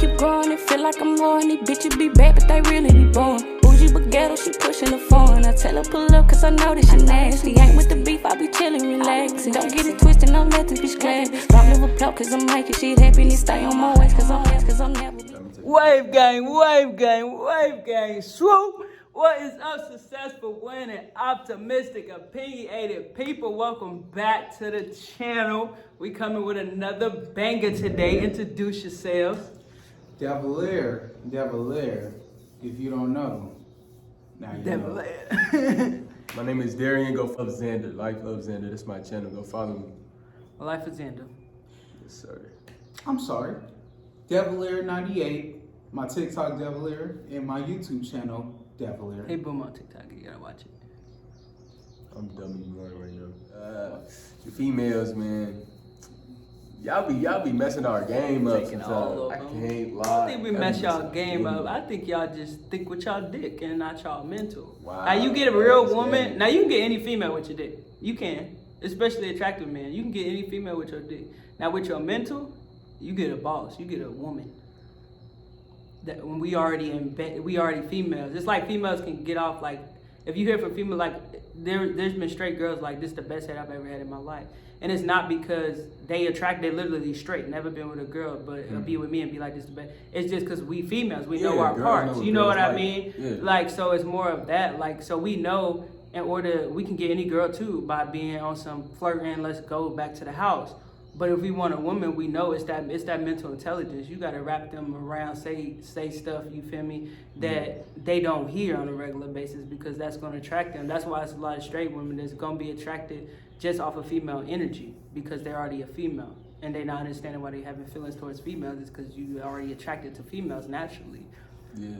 keep growing, it feel like I'm more. And these bitches be bad, but they really be born. Bougie but ghetto, she pushing the phone. I tell her pull up, cause I know that she nasty. Ain't with the beef, I be chillin', relaxing. Don't get it twisted, don't let this bitch clap. Don't live a plot, cause I'm making shit happen. And stay on my ways, cause I'm never. Wave gang, wave gang, wave gang, swoop. What is up, successful, winning, optimistic, opinionated people? Welcome back to the channel. We coming with another banger today. Introduce yourselves. Devilier. If you don't know, now you Devilier. My name is Darian. Go follow Xander. Life of Xander. That's my channel. Go follow me. Life of Xander. Yes, sir. I'm sorry. Devilier98. My TikTok Devilier and my YouTube channel Devilier. Hey, boom on TikTok. You gotta watch it. I'm dummy right now. The females, man. Y'all be messing our game up Taking sometimes. all of I them. can't lie. I think we mess y'all game up. I think y'all just think with y'all dick and not y'all mental. Wow. Now you get a real That's woman. good. Now you can get any female with your dick. You can, especially attractive man. You can get any female with your dick. Now with your mental, you get a boss. You get a woman. That when we already females. It's like females can get off like if you hear from females like there's been straight girls like this is the best head I've ever had in my life. And it's not because they literally straight, never been with a girl, but be with me and be like this is the best. It's just because we females, we know our girls parts. know You know what I girls mean? like. Yeah. Like so it's more of that. Like so we know we can get any girl too by being on some flirting, let's go back to the house. But if we want a woman, we know it's that mental intelligence. You gotta wrap them around, say stuff, you feel me, that they don't hear on a regular basis because that's gonna attract them. That's why it's a lot of straight women that's gonna be attracted just off of female energy because they're already a female. And they're not understanding why they having feelings towards females is because you already attracted to females naturally. Yeah.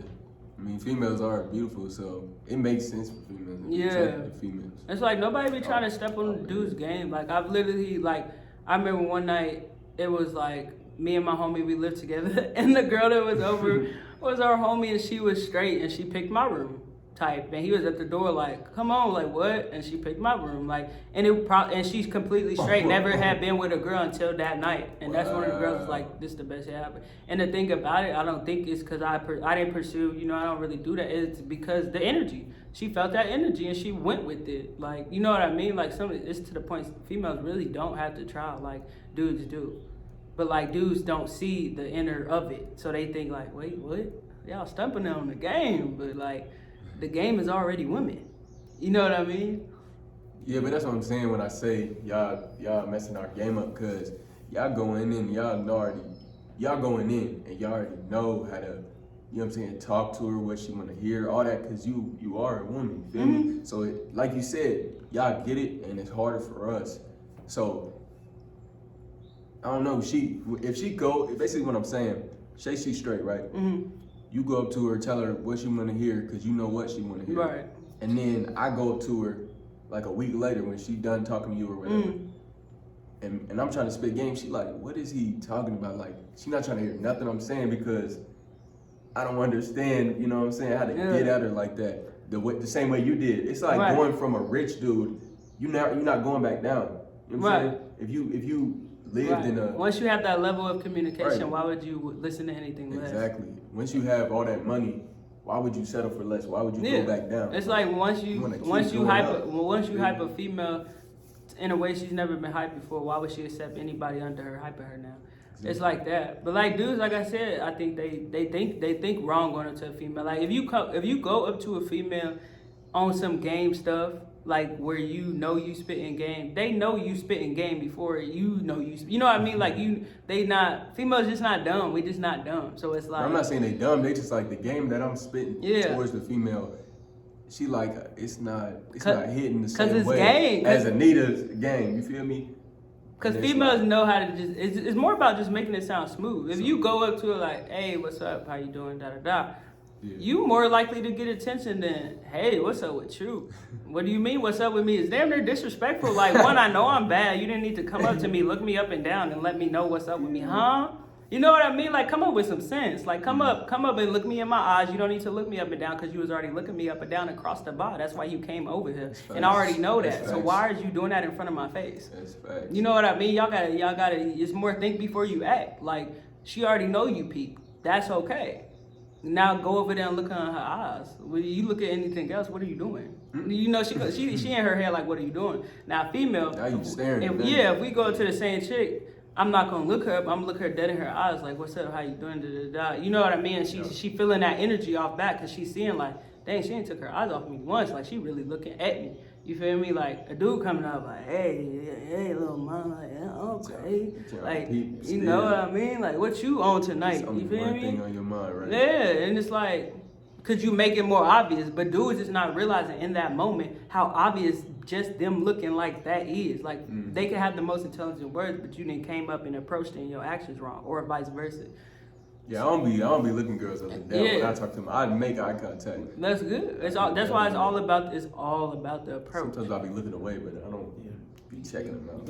I mean, females are beautiful, so it makes sense for females. Yeah. Attracted to females. It's like nobody be trying to step on the dude's game. Like I've literally I remember one night, it was like, me and my homie, we lived together, and the girl that was over was our homie, and she was straight, and she picked my room type, and he was at the door like, come on, like, what? And she picked my room, like, and she's completely straight, never had been with a girl until that night, and that's when the girls was like, this is the best shit ever. And the thing about it, I don't think it's because I didn't pursue, I don't really do that, it's because the energy. She felt that energy and she went with it. Like, you know what I mean? Like, it's to the point females really don't have to try like dudes do. But like dudes don't see the inner of it. So they think like, wait, what? Y'all stumping on the game. But like, the game is already women. You know what I mean? Yeah, but that's what I'm saying when I say y'all messing our game up, cause y'all going in, y'all going in and y'all already know how to, you know what I'm saying, talk to her, what she want to hear, all that, because you are a woman, you feel me? So, like you said, y'all get it, and it's harder for us. So, I don't know, basically what I'm saying, say she's straight, right? You go up to her, tell her what she want to hear, because you know what she want to hear. Right. And then I go up to her, like a week later, when she done talking to you or whatever, and I'm trying to spit game, she like, what is he talking about? Like, she not trying to hear nothing I'm saying, because I don't understand, you know what I'm saying, how to get at her like that, the same way you did. It's like going from a rich dude, you're not going back down. You know what I'm saying? If you lived in a... Once you have that level of communication, why would you listen to anything less? Exactly. Once you have all that money, why would you settle for less? Why would you go back down? It's like once you hype a female in a way she's never been hyped before, why would she accept anybody under her hyping her now? It's like that. But like dudes, like I said, I think they think wrong going up to a female. Like if you go up to a female on some game stuff, like where you know you spitting game, they know you spitting game before you know you know what I mean? Like females just not dumb. We just not dumb. So it's like, I'm not saying they dumb, they just like the game that I'm spitting towards the female. She like it's not hitting the same way as Anita's game. You feel me? Because females know how to it's more about just making it sound smooth. If you go up to her like, hey, what's up? How you doing? Da da da. Yeah. You more likely to get attention than, hey, what's up with you? What do you mean, what's up with me? It's damn near disrespectful. Like, one, I know I'm bad. You didn't need to come up to me, look me up and down, and let me know what's up with me, huh? You know what I mean? Like, come up with some sense. Like, come up and look me in my eyes. You don't need to look me up and down because you was already looking me up and down across the bar. That's why you came over here. And I already know that. So why are you doing that in front of my face? That's facts. You know what I mean? Y'all gotta, it's more think before you act. Like, she already know you peak. that's okay. Now go over there and look in her eyes. When you look at anything else, what are you doing? You know, she in her head like, what are you doing? Now female, Now you staring. if we go to the same chick, I'm not gonna look her up. I'm gonna look her dead in her eyes, like, what's up? How you doing? Da, da, da. You know what I mean? And she feeling that energy off back because she's seeing like, dang, she ain't took her eyes off me once. Like she really looking at me. You feel me? Like a dude coming up like, hey, little mama, like, yeah, okay. Like, you know what I mean? Like, what you on tonight? You feel me? Thing on your mind, right? Yeah, and it's like, could you make it more obvious? But dudes is not realizing in that moment how obvious just them looking like that is. Like, they could have the most intelligent words, but you didn't came up and approached it and your actions wrong, or vice versa. Yeah, I don't be looking girls up and down when I talk to them. I make eye contact. That's good. That's why it's all about the approach. Sometimes I'll be looking away, but I don't be checking them out.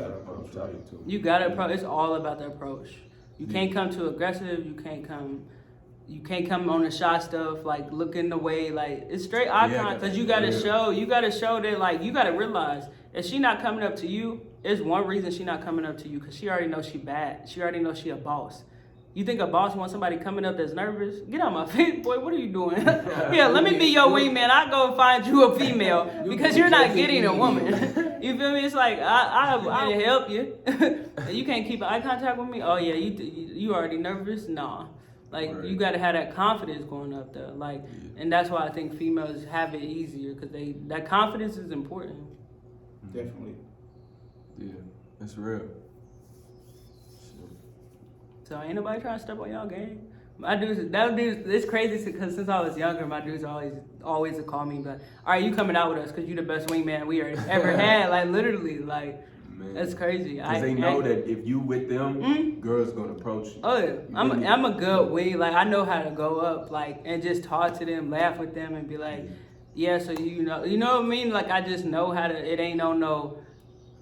You gotta approach. It's all about the approach. You can't come too aggressive. You can't come on the shot stuff like looking away. Like it's straight eye contact because you gotta show that like you gotta realize if she not coming up to you, it's one reason she not coming up to you because she already knows she bad. She already knows she a boss. You think a boss wants somebody coming up that's nervous? Get out my face, boy. What are you doing? Yeah, let me be your wingman. I'll go find you a female because you're not getting a woman. You feel me? It's like I'll help you. You can't keep eye contact with me. Oh yeah, you already nervous? Nah. Like you gotta have that confidence going up there. Like, and that's why I think females have it easier because that confidence is important. Definitely. Yeah, that's real. So ain't nobody trying to step on y'all game. My dudes, it's crazy because since I was younger, my dudes always would call me, but all right, you coming out with us because you the best wingman we ever had. Like literally, like that's crazy. Because they know that if you with them, girls gonna approach you. Oh yeah, I'm a good wing. Like I know how to go up, like and just talk to them, laugh with them, and be like, yeah. So you know what I mean? Like I just know how to. It ain't no.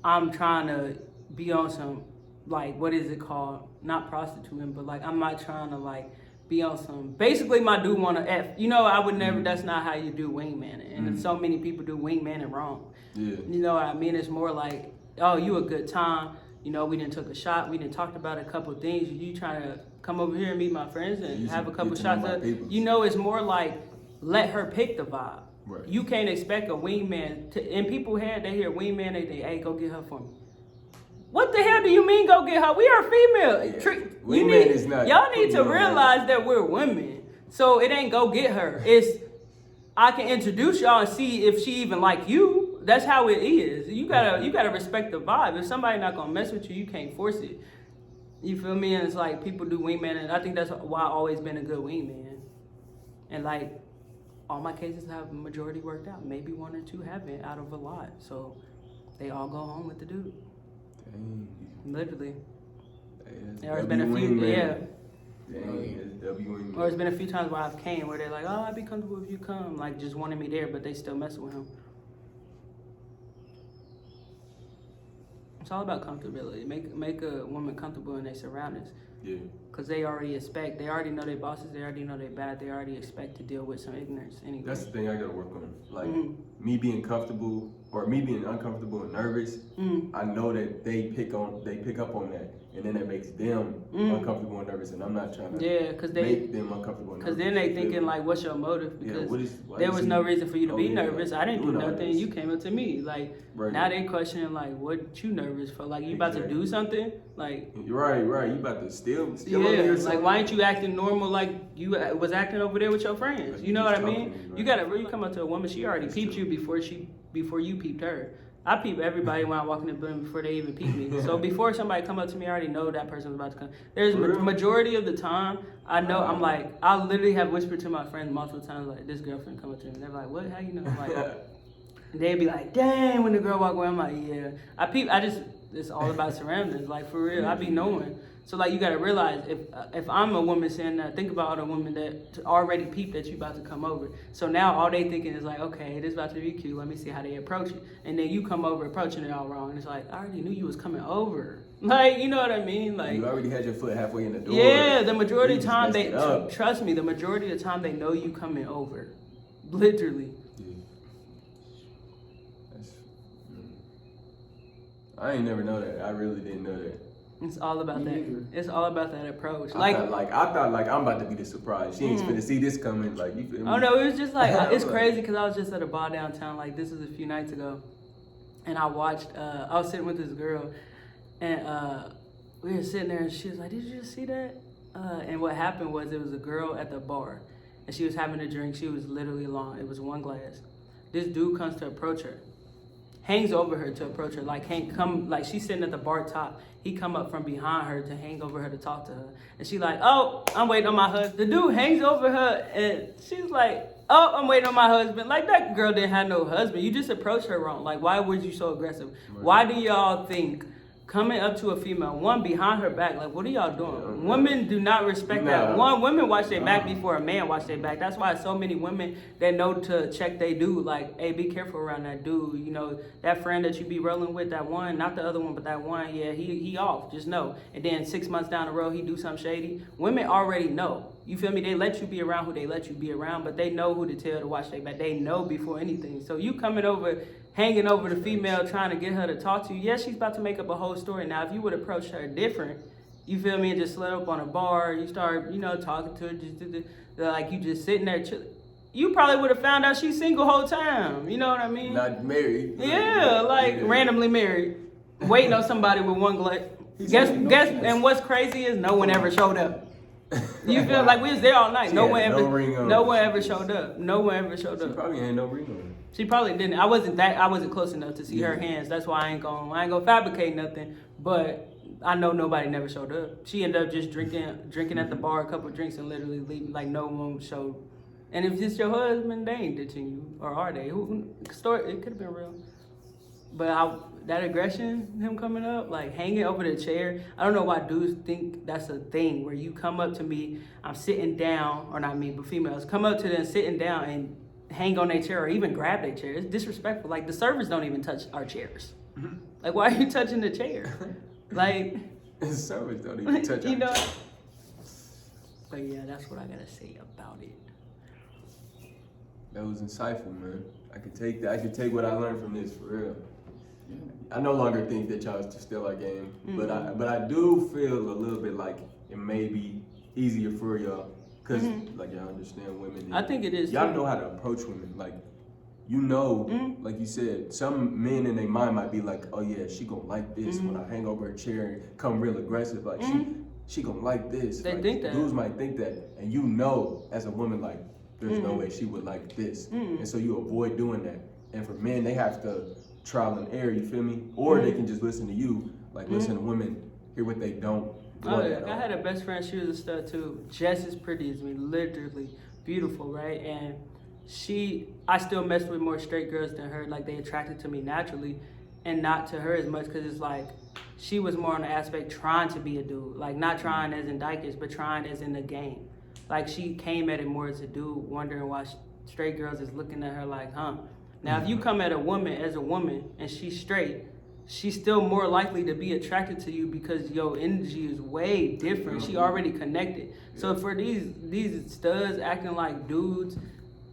I'm trying to be on some like what is it called? Not prostituting, but like I'm not trying to like be on some. Basically, my dude want to F. You know, I would never. That's not how you do wingmanning, and so many people do wingmanning wrong. Yeah. You know what I mean? It's more like, oh, you a good time. You know, we didn't took a shot. We didn't talked about a couple things. You trying to come over here and meet my friends and have a couple shots. You know, it's more like let her pick the vibe. Right. You can't expect a wingman to. In people's head, they hear wingman, they think, hey, go get her for me. What the hell do you mean go get her? We are female. Yeah. Y'all need to realize that we're women. So it ain't go get her. It's I can introduce y'all and see if she even like you. That's how it is. You gotta respect the vibe. If somebody not gonna mess with you, you can't force it. You feel me? And it's like people do wingman, and I think that's why I've always been a good wingman. And like all my cases have majority worked out. Maybe one or two haven't out of a lot. So they all go home with the dude. Dang. Literally. Hey, Or it's been a few, Dang, it's W-wingman. Or it's been a few times where I've came where they're like, oh, I'd be comfortable if you come, like just wanting me there, but they still messing with him. It's all about comfortability. Make a woman comfortable in their surroundings. Yeah. Cause they already know their bosses, they already know they're bad, they already expect to deal with some ignorance anyway. That's the thing I gotta work on. Like me being comfortable or me being uncomfortable and nervous, I know that they pick up on that, and then it makes them uncomfortable and nervous, and I'm not trying to make them uncomfortable. Because then they thinking like, what's your motive? Because there was no reason for you to be nervous. I didn't do nothing. You came up to me. Like now they questioning like, what you nervous for? Like you about to do something? Like you're right. You about to steal like why ain't you acting normal like you was acting over there with your friends? You know what I mean? You gotta really come up to a woman. She already peeped you before you peeped her. I peep everybody when I walk in the building before they even peep me. So before somebody come up to me, I already know that person's about to come. There's majority of the time, I know I'm like, I literally have whispered to my friends multiple times like, this girlfriend come up to me. They're like, what? How you know? I'm like, they'd be like, dang, when the girl walk away, I'm like, yeah. It's all about surroundings. Like for real, I be knowing. So like you gotta realize if I'm a woman saying that, think about a woman that already peeped that you about to come over. So now all they thinking is like, okay, this about to be cute. Let me see how they approach it. And then you come over approaching it all wrong. And it's like, I already knew you was coming over. Like, you know what I mean? Like you already had your foot halfway in the door. Yeah, the majority of the time trust me, the majority of the time they know you coming over. Literally. I ain't never know that. I really didn't know that. It's all about Me that. neither. It's all about that approach. I thought like I'm about to be the surprise. She ain't finna see this coming. Like, you feel me? Oh no, it was just like it's Like- crazy because I was just at a bar downtown. Like this was a few nights ago, and I watched. I was sitting with this girl, and we were sitting there, and she was like, "Did you just see that?" And what happened was it was a girl at the bar, and she was having a drink. She was literally alone. It was one glass. This dude comes to approach her, hangs over her to approach her. Like she's sitting at the bar top. He come up from behind her to hang over her to talk to her. And she like, oh, I'm waiting on my husband. The dude hangs over her and she's like, oh, I'm waiting on my husband. Like that girl didn't have no husband. You just approached her wrong. Like why was you so aggressive? Right. Why do y'all think coming up to a female, one behind her back, like what are y'all doing? Yeah. Women do not respect that. No. Women watch their back before a man watch their back. That's why so many women that know to check they dude, like, hey, be careful around that dude. You know, that friend that you be rolling with, that one, not the other one, but that one, yeah, he off, just know. And then 6 months down the road, he do something shady. Women already know. You feel me? They let you be around who they let you be around, but they know who to tell to watch their back. They know before anything. So you coming over, hanging over the female, trying to get her to talk to you. Yes, she's about to make up a whole story. Now, if you would approach her different, you feel me, and just slid up on a bar, you start, talking to her, like you just sitting there chilling. You probably would have found out she's single whole time. You know what I mean? Not married. Yeah, like Yeah. randomly married, waiting on somebody with one glass. Guess, and what's crazy is no one ever showed up. You feel like we was there all night. She No had one no ever, ring on. no one ever showed up. No one ever showed She up. probably ain't no ring on. She probably didn't. I wasn't close enough to see her hands. That's why I ain't gonna fabricate nothing. But I know nobody never showed up. She ended up just drinking at the bar, a couple of drinks, and literally leaving. Like no one showed. And if it's your husband, they ain't ditching you, or are they? Story, it could have been real. But that aggression, him coming up, like hanging over the chair. I don't know why dudes think that's a thing where you come up to me, I'm sitting down, or not me, but females come up to them sitting down and hang on their chair or even grab their chair. It's disrespectful. Like the servers don't even touch our chairs. Like why are you touching the chair? Like Servers don't even touch you her. know. But yeah, that's what I gotta say about it. That was insightful, man. I could take that. I could take what I learned from this for real. I no longer think that y'all still our game, but I do feel a little bit like it may be easier for y'all because like y'all understand women. I think it is. Y'all too. know how to approach women. Like like you said, some men in their mind might be like, oh yeah, she gonna like this when I hang over her chair and come real aggressive. Like she gonna like this. They like, think that. Dudes might think that, and as a woman, like there's no way she would like this, and so you avoid doing that. And for men, they have to trial and error, you feel me? Or they can just listen to you, like listen to women, hear what they don't Oh want yeah, at I all. had a best friend. She was a stud too, just as pretty as me, literally beautiful, right? And I still messed with more straight girls than her. Like they attracted to me naturally, and not to her as much because it's like she was more on the aspect trying to be a dude, like not trying as in dykers, but trying as in the game. Like she came at it more as a dude, wondering why straight girls is looking at her like, huh? Now, if you come at a woman as a woman and she's straight, she's still more likely to be attracted to you because your energy is way different. She already connected. So for these studs acting like dudes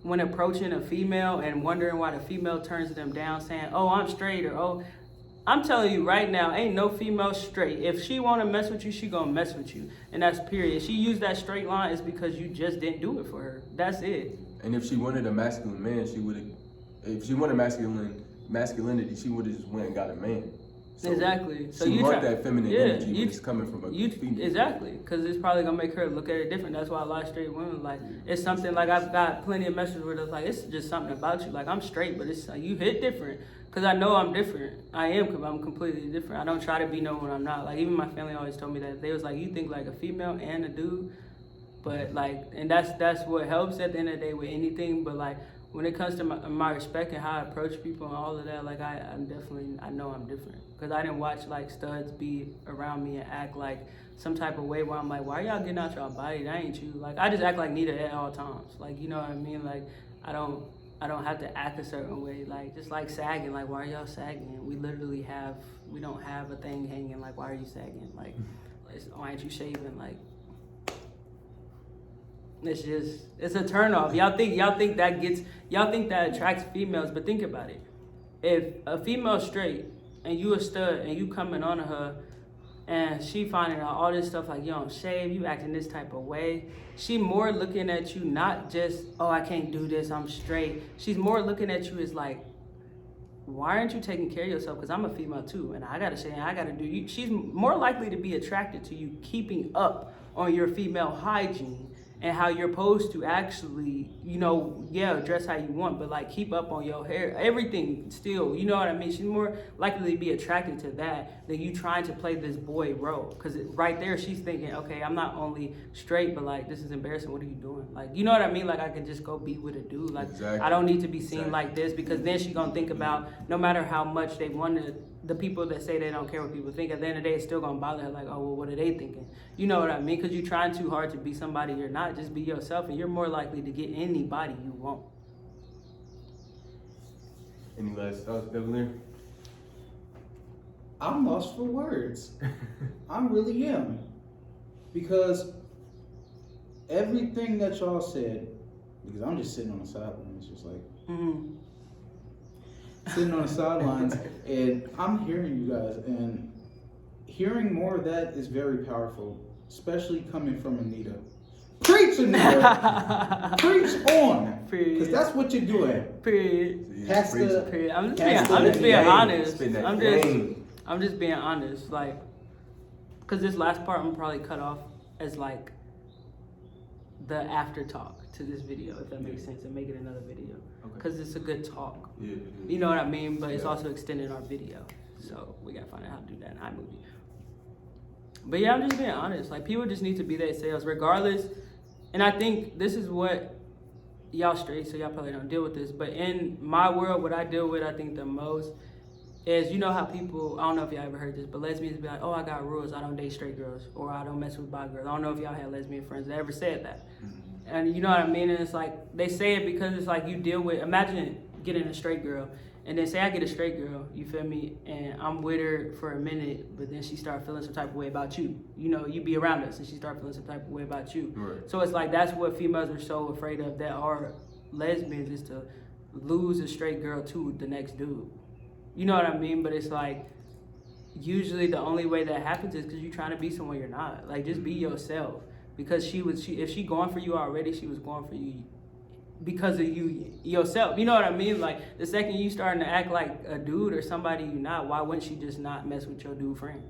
when approaching a female and wondering why the female turns them down, saying, "Oh, I'm straight," or "Oh," I'm telling you right now, ain't no female straight. If she want to mess with you, she gonna mess with you, and that's period. She used that straight line is because you just didn't do it for her. That's it. And if she wanted a masculine man, she would have. If she wanted masculinity, she would have just went and got a man. So Exactly. So she you want try- that feminine yeah, energy, you- but it's coming from a female. Exactly, because it's probably gonna make her look at it different. That's why a lot of straight women like it's something like I've got plenty of messages where it's like it's just something about you. Like I'm straight, but it's you hit different because I know I'm different. I am because I'm completely different. I don't try to be no one I'm not. Like even my family always told me that they was like you think like a female and a dude, but like and that's what helps at the end of the day with anything. But like when it comes to my respect and how I approach people and all of that, like I know I'm different because I didn't watch like studs be around me and act like some type of way where I'm like, why y'all getting out y'all body? That ain't you. Like I just act like Nita at all times. Like you know what I mean? Like I don't have to act a certain way. Like just like sagging. Like why are y'all sagging? We don't have a thing hanging. Like why are you sagging? Like why aren't you shaving? Like. It's a turnoff. Y'all think that attracts females, but think about it. If a female's straight and you a stud and you coming on to her and she finding out all this stuff like, you don't shave, you acting this type of way. She more looking at you not just, oh, I can't do this, I'm straight. She's more looking at you as like, why aren't you taking care of yourself? Because I'm a female too, and I gotta say, I gotta do you. She's more likely to be attracted to you keeping up on your female hygiene and how you're supposed to actually, you know, dress how you want, but like keep up on your hair, everything still, you know what I mean? She's more likely to be attracted to that than you trying to play this boy role. Because right there, she's thinking, okay, I'm not only straight, but like, this is embarrassing, what are you doing? Like, you know what I mean? Like, I can just go be with a dude. Like, exactly. I don't need to be seen like this, because then she gonna think about, no matter how much they want to, the people that say they don't care what people think, at the end of the day, it's still gonna bother her, like, oh, well, what are they thinking? You know what I mean? Because you're trying too hard to be somebody you're not. Just be yourself, and you're more likely to get anybody you want. Any last thoughts, Devilier? I'm lost for words. I really am. Because everything that y'all said, because I'm just sitting on the sidelines, just like, sitting on the sidelines, and I'm hearing you guys, and hearing more of that is very powerful, especially coming from Anita. Preach, Anita! Preach on! Because that's what you're doing. Period. Pastor. Period. I'm just being honest. I'm just being honest. Like, because this last part I'm gonna probably cut off as like the after talk to this video, if that makes sense, and make it another video. Because it's a good talk. Yeah. You know what I mean? But it's also extending our video. So we gotta find out how to do that in iMovie. But yeah, I'm just being honest. Like, people just need to be themselves regardless. And I think this is what y'all straight, so y'all probably don't deal with this. But in my world, what I deal with, I think the most is, you know how people, I don't know if y'all ever heard this, but lesbians be like, oh, I got rules. I don't date straight girls, or I don't mess with bi girls. I don't know if y'all had lesbian friends that ever said that. And you know what I mean? And it's like, they say it because it's like you deal with, imagine getting a straight girl, and then say I get a straight girl, you feel me? And I'm with her for a minute, but then she start feeling some type of way about you. You know, you be around us, and she start feeling some type of way about you. Right. So it's like, that's what females are so afraid of that are lesbians, is to lose a straight girl to the next dude. You know what I mean? But it's like, usually the only way that happens is because you're trying to be someone you're not. Like, just be yourself. Because if she going for you already, she was going for you because of you yourself. You know what I mean? Like, the second you starting to act like a dude or somebody you're not, why wouldn't she just not mess with your dude friend?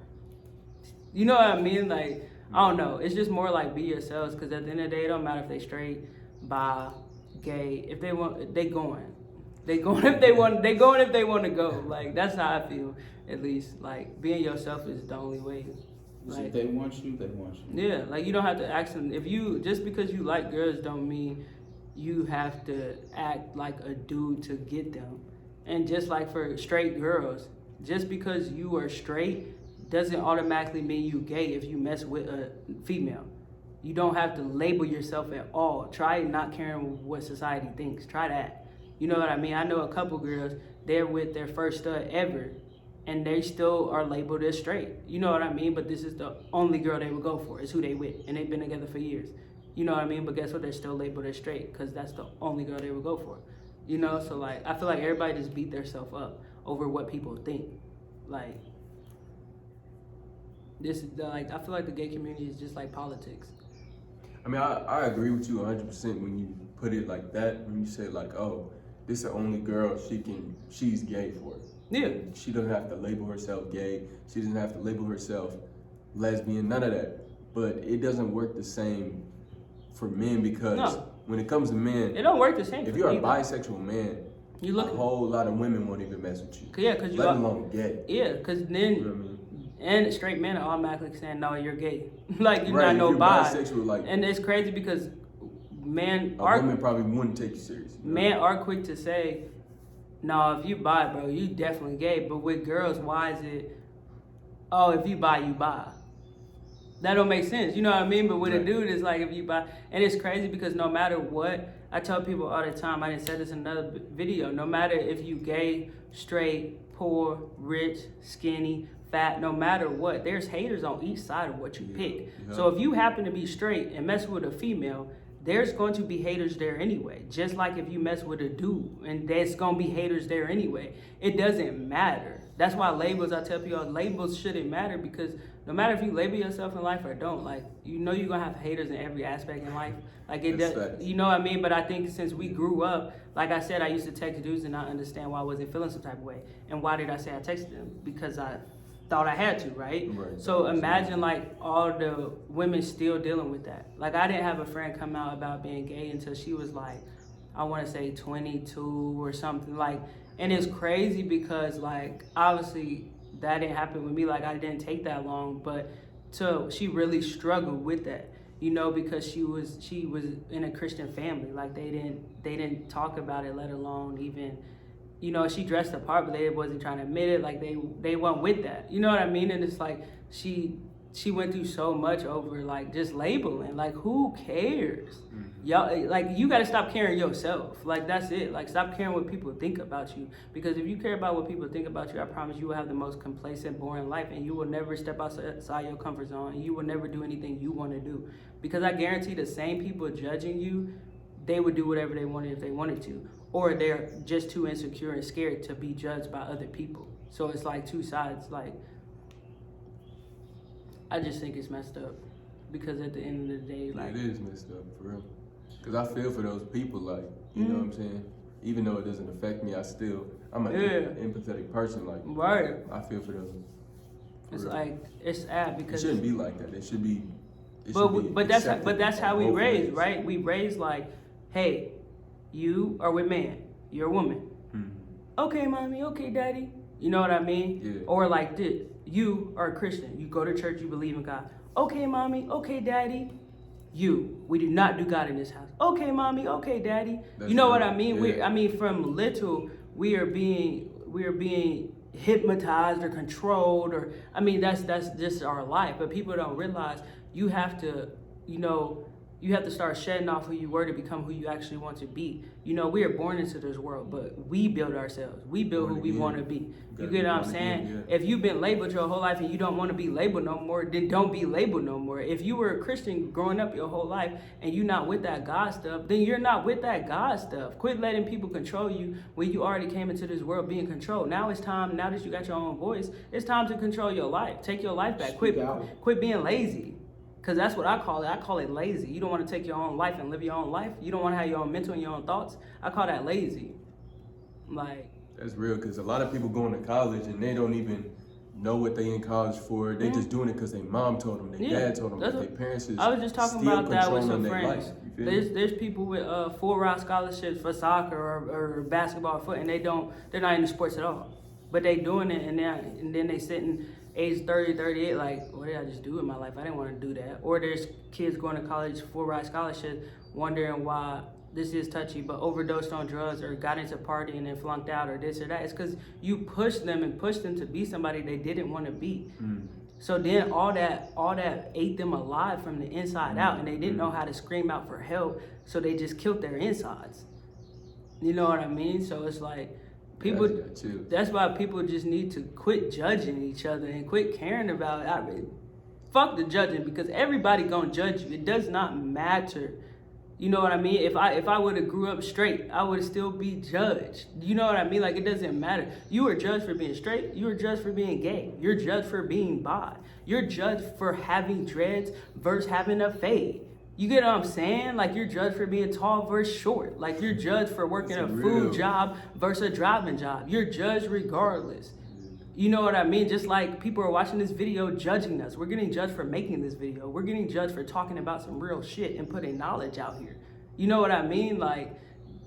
You know what I mean? Like, I don't know. It's just more like, be yourselves, because at the end of the day, it don't matter if they straight, bi, gay. If they want, they going. They going if they want. They going if they want to go. Like, that's how I feel, at least. Like, being yourself is the only way. Like, if they want you, they want you. Yeah, like, you don't have to ask them. If you, just because you like girls don't mean you have to act like a dude to get them. And just like for straight girls, just because you are straight doesn't automatically mean you gay if you mess with a female. You don't have to label yourself at all. Try not caring what society thinks. Try that. You know what I mean? I know a couple girls, they're with their first stud ever, and they still are labeled as straight. You know what I mean? But this is the only girl they would go for, is who they with, and they've been together for years. You know what I mean? But guess what? They're still labeled as straight, because that's the only girl they would go for. You know? So, like, I feel like everybody just beat themselves up over what people think. Like, I feel like the gay community is just like politics. I mean, I agree with you 100% when you put it like that, when you say like, oh, this is the only girl she's gay for. Yeah. She doesn't have to label herself gay. She doesn't have to label herself lesbian, none of that. But it doesn't work the same for men, because when it comes to men, it don't work the same. If you're a bisexual man, a whole lot of women won't even mess with you. Yeah, because let alone gay. Yeah, because then, you know what I mean? And straight men are automatically saying, no, you're gay. Like, you're right, not no bi. Bisexual, like, and it's crazy because women probably wouldn't take you serious. Men are quick to say, no, if you bi, bro, you definitely gay. But with girls, why is it, oh, if you bi, you bi? That don't make sense. You know what I mean? But with a dude, it's like, if you bi. And it's crazy because no matter what, I tell people all the time, I didn't say this in another video, no matter if you gay, straight, poor, rich, skinny, fat, no matter what, there's haters on each side of what you pick. Yeah. So if you happen to be straight and mess with a female, there's going to be haters there anyway. Just like if you mess with a dude, and there's going to be haters there anyway. It doesn't matter. That's why labels, I tell people, labels shouldn't matter, because no matter if you label yourself in life or don't, like, you know you're gonna have haters in every aspect in life. Like, it That's does, facts. you know what I mean? But I think since we grew up, like I said, I used to text dudes and not understand why I wasn't feeling some type of way. And why did I say I texted them? Because I thought I had to, right? So imagine like all the women still dealing with that. Like, I didn't have a friend come out about being gay until she was like, I want to say 22 or something, like, and it's crazy because, like, obviously that didn't happen with me. Like, I didn't take that long, but she really struggled with that, you know, because she was in a Christian family. Like, they didn't talk about it, let alone even, you know, she dressed the part, but they wasn't trying to admit it. Like, they weren't with that, you know what I mean? And it's like she went through so much over like just labeling. Like, who cares? Y'all, like, you got to stop caring yourself. Like, that's it. Like, stop caring what people think about you, because if you care about what people think about you, I promise you will have the most complacent, boring life, and you will never step outside your comfort zone, and you will never do anything you want to do, because I guarantee the same people judging you, they would do whatever they wanted if they wanted to, or they're just too insecure and scared to be judged by other people. So it's like two sides. Like, I just think it's messed up, because at the end of the day, like, it is messed up for real. Cause I feel for those people, like, you know what I'm saying? Even though it doesn't affect me, I'm an empathetic person. Like, right? I feel for them. It's real. Like, it's sad because it shouldn't be like that. It should be. But that's how we raised, right? We raised like, hey, you are with man, you're a woman. Okay, mommy. Okay, daddy. You know what I mean? Yeah. Or like this, you are a Christian. You go to church. You believe in God. Okay, mommy. Okay, daddy. We do not do God in this house. Okay, mommy. Okay, daddy. That's you know right. what I mean? Yeah. From little, we are being hypnotized or controlled, or that's just our life. But people don't realize you have to, you have to start shedding off who you were to become who you actually want to be. You know, we are born into this world, but we build ourselves. We build who we want to be. You get what I'm saying? If you've been labeled your whole life and you don't want to be labeled no more, then don't be labeled no more. If you were a Christian growing up your whole life and you're not with that God stuff, then you're not with that God stuff. Quit letting people control you when you already came into this world being controlled. Now it's time, now that you got your own voice, it's time to control your life. Take your life back. Quit being lazy. Because that's what I call it. I call it lazy. You don't want to take your own life and live your own life. You don't want to have your own mental and your own thoughts. I call that lazy. Like, that's real, because a lot of people going to college and they don't even know what they in college for. They just doing it because their mom told them, their dad told them, their parents is I was just talking about that with some friends. Life, there's people with full ride scholarships for soccer or basketball or foot, and they're not into sports at all. But they doing it, and then they sitting age 30, 38, like, what did I just do in my life? I didn't want to do that. Or there's kids going to college, full ride scholarship, wondering why this is touchy, but overdosed on drugs or got into partying and flunked out or this or that. It's because you pushed them to be somebody they didn't want to be. So then all that ate them alive from the inside out, and they didn't know how to scream out for help, so they just killed their insides. You know what I mean? So it's like, that's why people just need to quit judging each other and quit caring about it. Fuck the judging, because everybody gonna judge you. It does not matter. You know what I mean? If I would have grew up straight, I would still be judged. You know what I mean? Like, it doesn't matter. You were judged for being straight. You were judged for being gay. You're judged for being bi. You're judged for having dreads versus having a fade. You get what I'm saying? Like, you're judged for being tall versus short. Like, you're judged for working a food job versus a driving job. You're judged regardless. You know what I mean? Just like people are watching this video judging us. We're getting judged for making this video. We're getting judged for talking about some real shit and putting knowledge out here. You know what I mean? Like,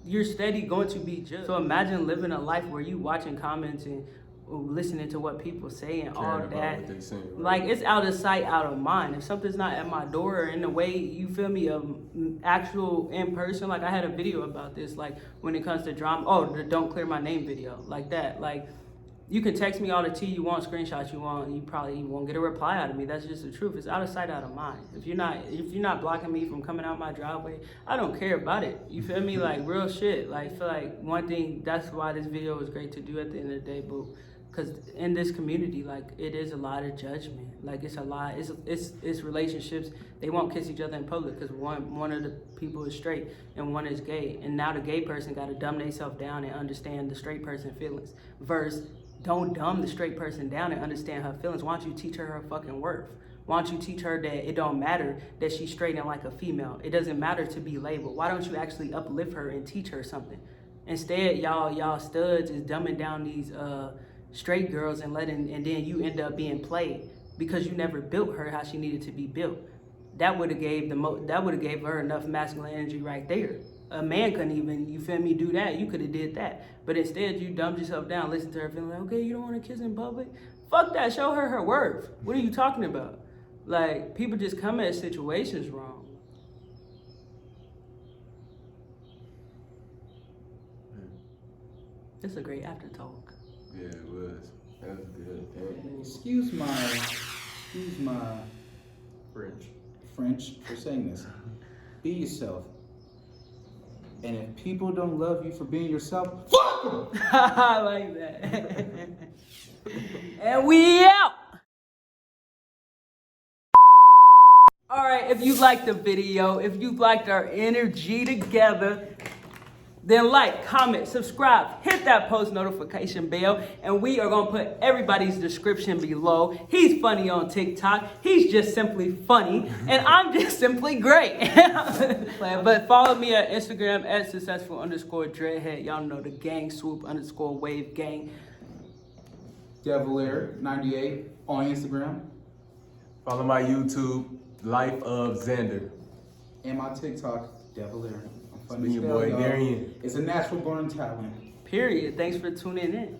you're steady going to be judged. So imagine living a life where you watching comments and listening to what people say and all that. What they say, right? Like, it's out of sight, out of mind. If something's not at my door or in the way, you feel me, actual in person, like I had a video about this, like when it comes to drama, the don't clear my name video, like that. Like, you can text me all the tea you want, screenshots you want, and you probably won't get a reply out of me. That's just the truth. It's out of sight, out of mind. If you're not blocking me from coming out my driveway, I don't care about it. You feel me? Like, real shit. Like, I feel like one thing, that's why this video was great to do at the end of the day, but because in this community, like, it is a lot of judgment. Like, it's a lot. It's relationships. They won't kiss each other in public because one of the people is straight and one is gay. And now the gay person got to dumb themselves down and understand the straight person feelings versus don't dumb the straight person down and understand her feelings. Why don't you teach her her fucking worth? Why don't you teach her that it don't matter that she's straight and like a female? It doesn't matter to be labeled. Why don't you actually uplift her and teach her something? Instead, y'all studs is dumbing down these straight girls and then you end up being played because you never built her how she needed to be built. That would have gave her enough masculine energy right there. A man couldn't even, you feel me, do that. You could have did that. But instead, you dumbed yourself down, listen to her, feeling like, okay, you don't want to kiss in public? Fuck that, show her her worth. What are you talking about? Like, people just come at situations wrong. It's a great after talk. Yeah, it was. That was good. Damn. Excuse my French for saying this. Be yourself. And if people don't love you for being yourself, fuck them! I like that. And we out! Alright, if you liked the video, if you liked our energy together, then like, comment, subscribe, hit that post notification bell, and we are gonna put everybody's description below. He's funny on TikTok, he's just simply funny, and I'm just simply great. But follow me at Instagram at successful_dreadhead. Y'all know the gang, swoop_wave gang. Devil98 on Instagram. Follow my YouTube, Life of Xander. And my TikTok, Devil Air. It's been your boy, Darian. It's a natural born talent. Period. Thanks for tuning in.